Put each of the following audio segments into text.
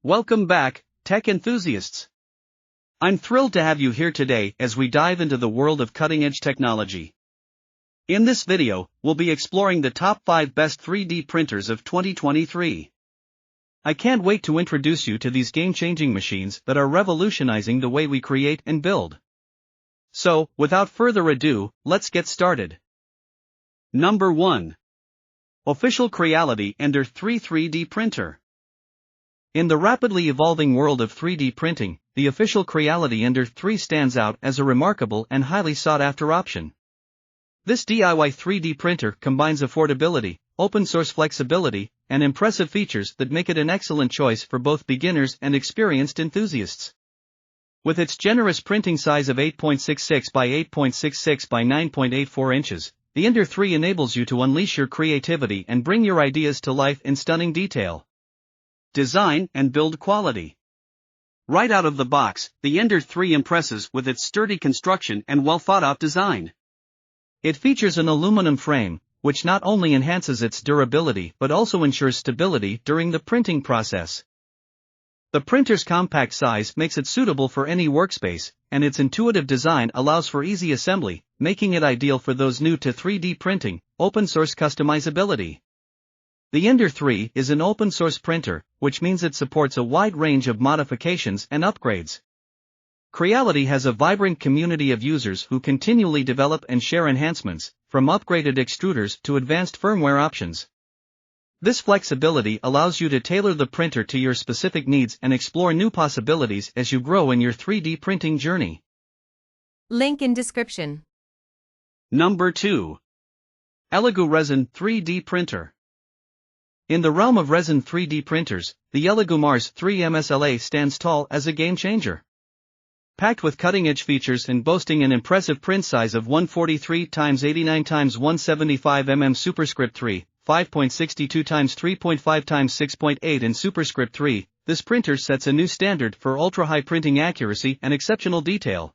Welcome back, tech enthusiasts. I'm thrilled to have you here today as we dive into the world of cutting-edge technology. In this video, we'll be exploring the top 5 best 3D printers of 2023. I can't wait to introduce you to these game-changing machines that are revolutionizing the way we create and build. So, without further ado, let's get started. Number 1. Official Creality Ender 3 3D Printer. In the rapidly evolving world of 3D printing, the official Creality Ender 3 stands out as a remarkable and highly sought-after option. This DIY 3D printer combines affordability, open-source flexibility, and impressive features that make it an excellent choice for both beginners and experienced enthusiasts. With its generous printing size of 8.66 by 8.66 by 9.84 inches, the Ender 3 enables you to unleash your creativity and bring your ideas to life in stunning detail. Design and build quality. Right out of the box, the Ender 3 impresses with its sturdy construction and well-thought-out design. It features an aluminum frame, which not only enhances its durability but also ensures stability during the printing process. The printer's compact size makes it suitable for any workspace, and its intuitive design allows for easy assembly, making it ideal for those new to 3D printing. Open-source customizability. The Ender 3 is an open-source printer, which means it supports a wide range of modifications and upgrades. Creality has a vibrant community of users who continually develop and share enhancements, from upgraded extruders to advanced firmware options. This flexibility allows you to tailor the printer to your specific needs and explore new possibilities as you grow in your 3D printing journey. Link in description. Number 2. ELEGOO Resin 3D Printer. In the realm of resin 3D printers, the ELEGOO Mars 3 MSLA stands tall as a game-changer. Packed with cutting-edge features and boasting an impressive print size of 143x89x175 superscript 3, 5.62x3.5x6.8 and superscript 3, this printer sets a new standard for ultra-high printing accuracy and exceptional detail.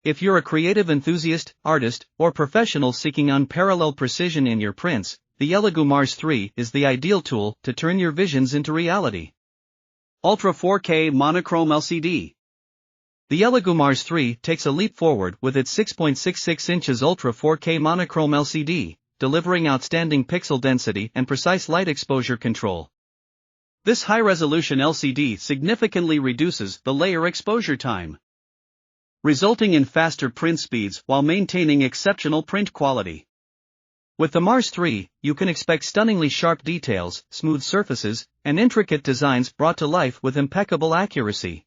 If you're a creative enthusiast, artist, or professional seeking unparalleled precision in your prints, the ELEGOO Mars 3 is the ideal tool to turn your visions into reality. Ultra 4K Monochrome LCD. The ELEGOO Mars 3 takes a leap forward with its 6.66 inches Ultra 4K Monochrome LCD, delivering outstanding pixel density and precise light exposure control. This high-resolution LCD significantly reduces the layer exposure time, resulting in faster print speeds while maintaining exceptional print quality. With the Mars 3, you can expect stunningly sharp details, smooth surfaces, and intricate designs brought to life with impeccable accuracy.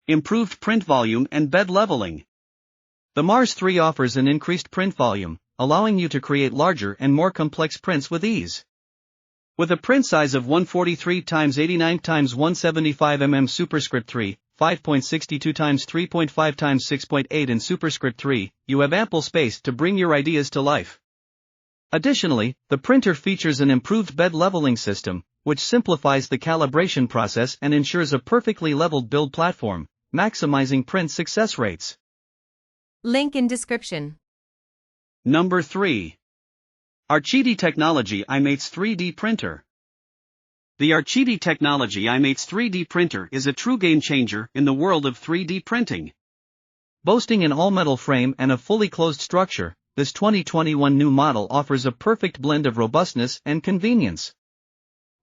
Improved print volume and bed leveling. The Mars 3 offers an increased print volume, allowing you to create larger and more complex prints with ease. With a print size of 143x89x175 superscript 3, 5.62x3.5x6.8 and superscript 3, you have ample space to bring your ideas to life. Additionally, the printer features an improved bed leveling system, which simplifies the calibration process and ensures a perfectly leveled build platform, maximizing print success rates. Link in description. Number 3. QIDI Technology iMates 3D Printer. The QIDI Technology iMates 3D Printer is a true game-changer in the world of 3D printing. Boasting an all-metal frame and a fully closed structure, this 2021 new model offers a perfect blend of robustness and convenience.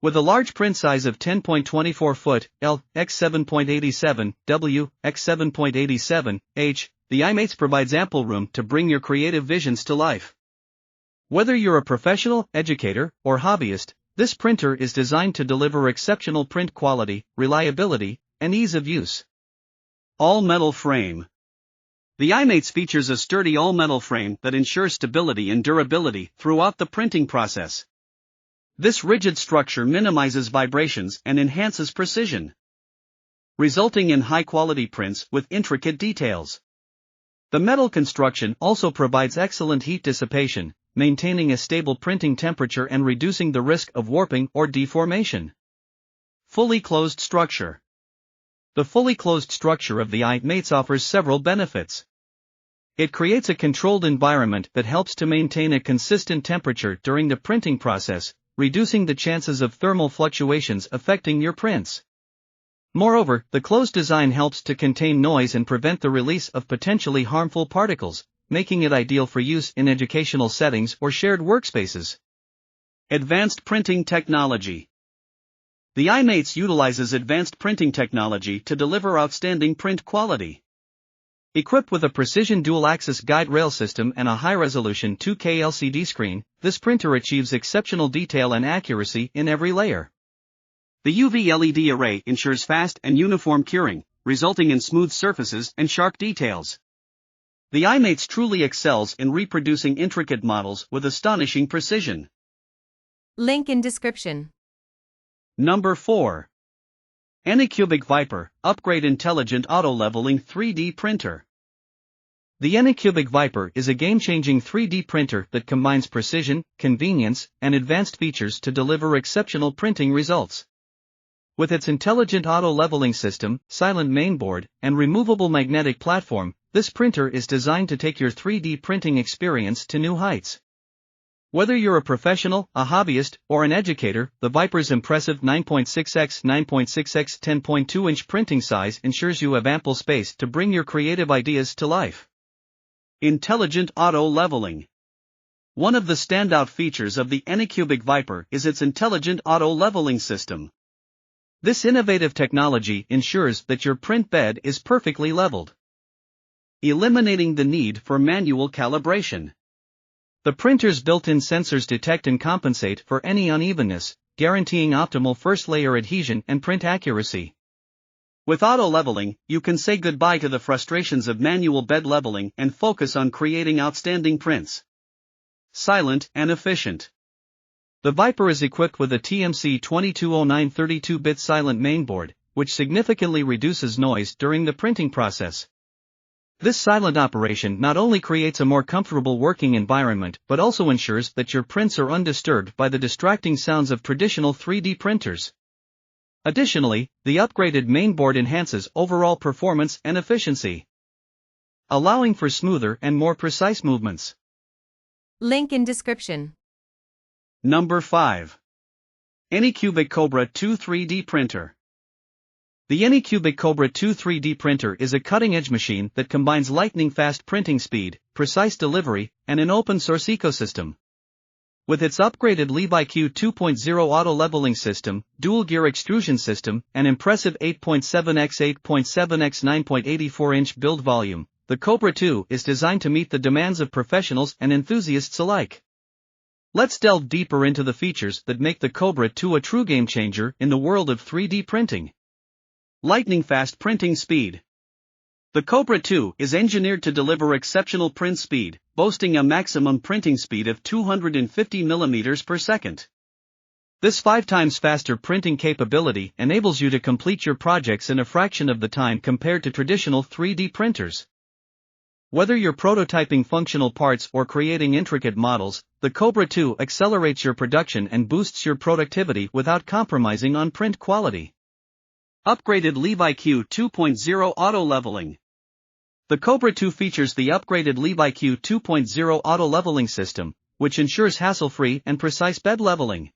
With a large print size of 10.24 foot, L, x 7.87, W, x 7.87, H, the iMates provides ample room to bring your creative visions to life. Whether you're a professional, educator, or hobbyist, this printer is designed to deliver exceptional print quality, reliability, and ease of use. All-metal frame. The iMates features a sturdy all-metal frame that ensures stability and durability throughout the printing process. This rigid structure minimizes vibrations and enhances precision, resulting in high-quality prints with intricate details. The metal construction also provides excellent heat dissipation, maintaining a stable printing temperature and reducing the risk of warping or deformation. Fully closed structure. The fully closed structure of the iMates offers several benefits. It creates a controlled environment that helps to maintain a consistent temperature during the printing process, reducing the chances of thermal fluctuations affecting your prints. Moreover, the closed design helps to contain noise and prevent the release of potentially harmful particles, making it ideal for use in educational settings or shared workspaces. Advanced printing technology. The iMates utilizes advanced printing technology to deliver outstanding print quality. Equipped with a precision dual-axis guide rail system and a high-resolution 2K LCD screen, this printer achieves exceptional detail and accuracy in every layer. The UV LED array ensures fast and uniform curing, resulting in smooth surfaces and sharp details. The iMates truly excels in reproducing intricate models with astonishing precision. Link in description. Number 4. Anycubic Vyper, Upgrade Intelligent Auto-Leveling 3D Printer. The Anycubic Vyper is a game-changing 3D printer that combines precision, convenience, and advanced features to deliver exceptional printing results. With its intelligent auto-leveling system, silent mainboard, and removable magnetic platform, this printer is designed to take your 3D printing experience to new heights. Whether you're a professional, a hobbyist, or an educator, the Vyper's impressive 9.6x 9.6x 10.2-inch printing size ensures you have ample space to bring your creative ideas to life. Intelligent auto-leveling. One of the standout features of the Anycubic Vyper is its intelligent auto-leveling system. This innovative technology ensures that your print bed is perfectly leveled, eliminating the need for manual calibration. The printer's built-in sensors detect and compensate for any unevenness, guaranteeing optimal first-layer adhesion and print accuracy. With auto-leveling, you can say goodbye to the frustrations of manual bed leveling and focus on creating outstanding prints. Silent and efficient. The Vyper is equipped with a TMC 2209 32-bit silent mainboard, which significantly reduces noise during the printing process. This silent operation not only creates a more comfortable working environment but also ensures that your prints are undisturbed by the distracting sounds of traditional 3D printers. Additionally, the upgraded mainboard enhances overall performance and efficiency, allowing for smoother and more precise movements. Link in description. Number 5. Anycubic Kobra 2 3D Printer. The Anycubic Kobra 2 3D printer is a cutting-edge machine that combines lightning-fast printing speed, precise delivery, and an open-source ecosystem. With its upgraded LeviQ 2.0 auto-leveling system, dual-gear extrusion system, and impressive 8.7x 8.7x 9.84-inch build volume, the Kobra 2 is designed to meet the demands of professionals and enthusiasts alike. Let's delve deeper into the features that make the Kobra 2 a true game-changer in the world of 3D printing. Lightning-fast printing speed. The Kobra 2 is engineered to deliver exceptional print speed, boasting a maximum printing speed of 250 mm per second. This 5 times faster printing capability enables you to complete your projects in a fraction of the time compared to traditional 3D printers. Whether you're prototyping functional parts or creating intricate models, the Kobra 2 accelerates your production and boosts your productivity without compromising on print quality. Upgraded LeviQ 2.0 Auto-Leveling. The Kobra 2 features the upgraded LeviQ 2.0 auto-leveling system, which ensures hassle-free and precise bed leveling.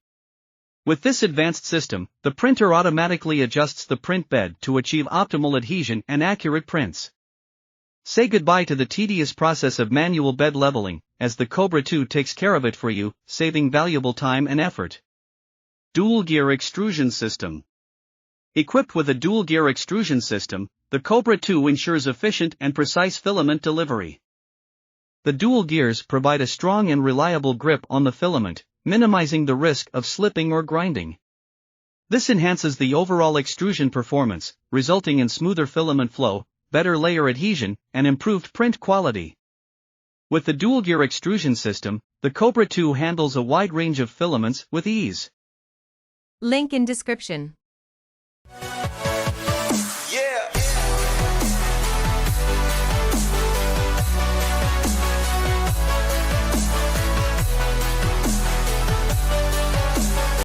With this advanced system, the printer automatically adjusts the print bed to achieve optimal adhesion and accurate prints. Say goodbye to the tedious process of manual bed leveling, as the Kobra 2 takes care of it for you, saving valuable time and effort. Dual-gear extrusion system. Equipped with a dual-gear extrusion system, the Kobra 2 ensures efficient and precise filament delivery. The dual gears provide a strong and reliable grip on the filament, minimizing the risk of slipping or grinding. This enhances the overall extrusion performance, resulting in smoother filament flow, better layer adhesion, and improved print quality. With the dual-gear extrusion system, the Kobra 2 handles a wide range of filaments with ease. Link in description.